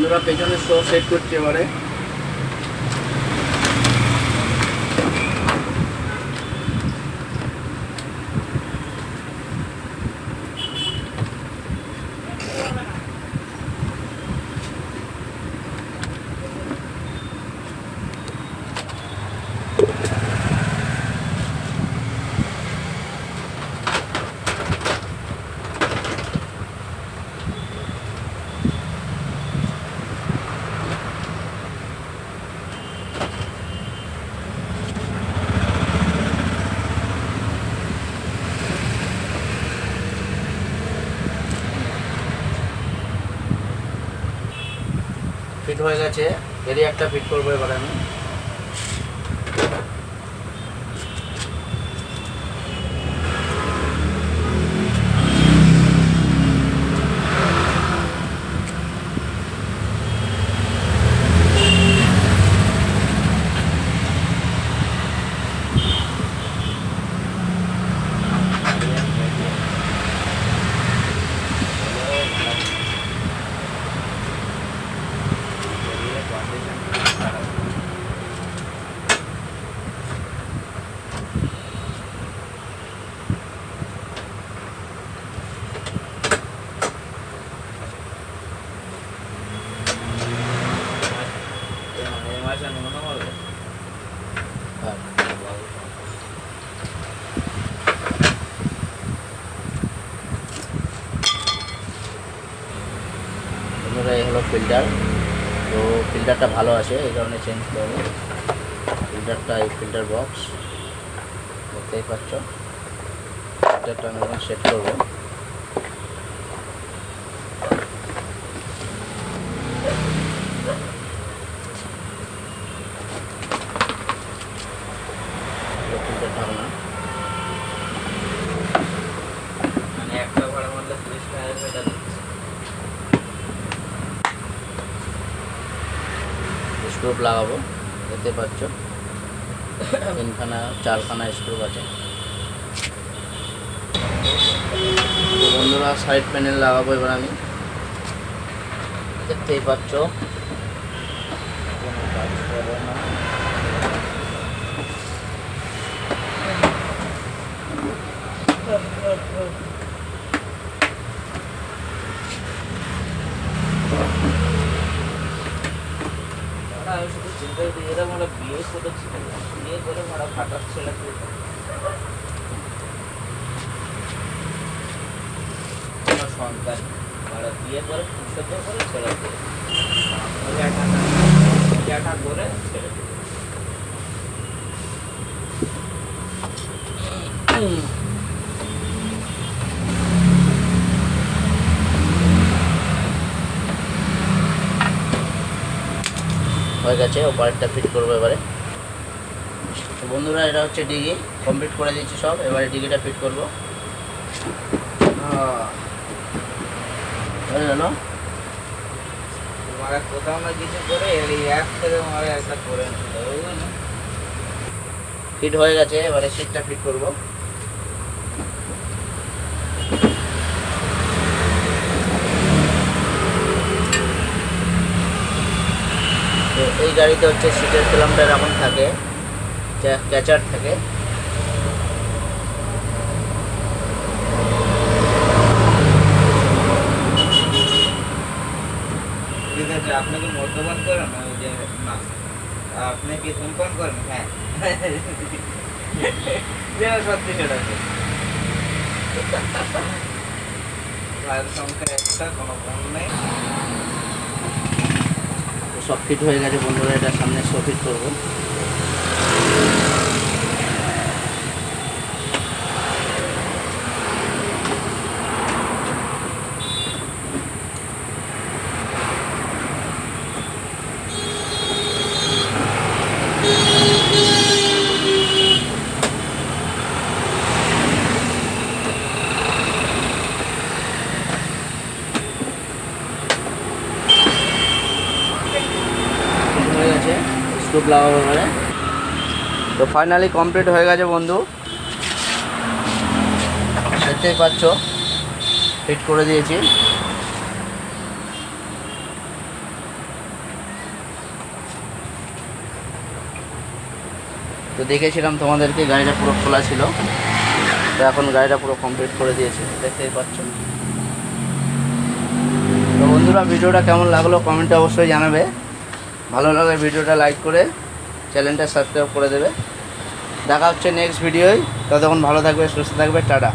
বন্ধুরা পেছনে show set করছে এবারে। ফিট হয়ে গেছে, এরই একটা ফিট করবো এবার আমি। এই হলো ফিল্টার, তো ফিল্টারটা ভালো আছে এই কারণে চেঞ্জ করবো ফিল্টারটা। এই ফিল্টার বক্স দেখতেই পাচ্ছ, ফিল্টারটা আমি এখন সেট করবো। ফিল্টার ঢাকনা মানে একটা ঘরের মধ্যে 30 টাকা ফিল্টার স্ক্রু লাগাবো, দেখতে পাচ্ছ 3খানা 4খানা স্ক্রু আছে। বন্ধুরা সাইড প্যানেল লাগাবো এবার আমি, দেখতেই পাচ্ছ কোনো কাজ করে না। আমি শুধু চিন্তা করি এরা মানে বিয়ে করেছিল, বিয়ে করে মারা ফাটার ছেলে কোনো সন্তান মারা বিয়ে করে পুষতে করে ছেড়ে দিয়ে করে ছেড়ে দিয়ে হয়ে গেছে। ওপারেরটা ফিট করবো এবারে। তো বন্ধুরা এটা হচ্ছে ডিগি, কমপ্লিট করে দিচ্ছি সব, এবারে ডিগিটা ফিট করবো। হয়ে গেল, কোথাও না কিছু করে এই অ্যাপ থেকে একটা করে ফিট হয়ে গেছে। এবারে সিটটা ফিট করবো। তো এই গাড়িতে হচ্ছে সিটের ফিল্মটা এরকম থাকে, ক্যাচার থাকে। ঠিক আছে, আপনি কি মদ্যপান করেন? ওই যে না, আপনি কি ধূমপান করেন? হ্যাঁ, সত্যি সেটা ভাইয়ের সংখ্যা একটা, কোনো ফোন নেই। সব ফিট হয়ে গেছে বন্ধুরা, এটা সামনে শো ফিট করবো। স্ক্রু লাগাবো এবারে। তো ফাইনালি কমপ্লিট হয়ে গেছে বন্ধু, দেখতেই পাচ্ছ ফিট করে দিয়েছি। তো দেখেছিলাম তোমাদেরকে, গাড়িটা পুরো খোলা ছিল, তো এখন গাড়িটা পুরো কমপ্লিট করে দিয়েছে, দেখতেই পাচ্ছ। তো বন্ধুরা, ভিডিওটা কেমন লাগলো কমেন্টে অবশ্যই জানাবে। ভালো লাগলে ভিডিওটা লাইক করে চ্যানেলটা সাবস্ক্রাইব করে দেবে। দেখা হচ্ছে নেক্সট ভিডিওয়। ততক্ষণ ভালো থাকবে, সুস্থ থাকবে, টাটা।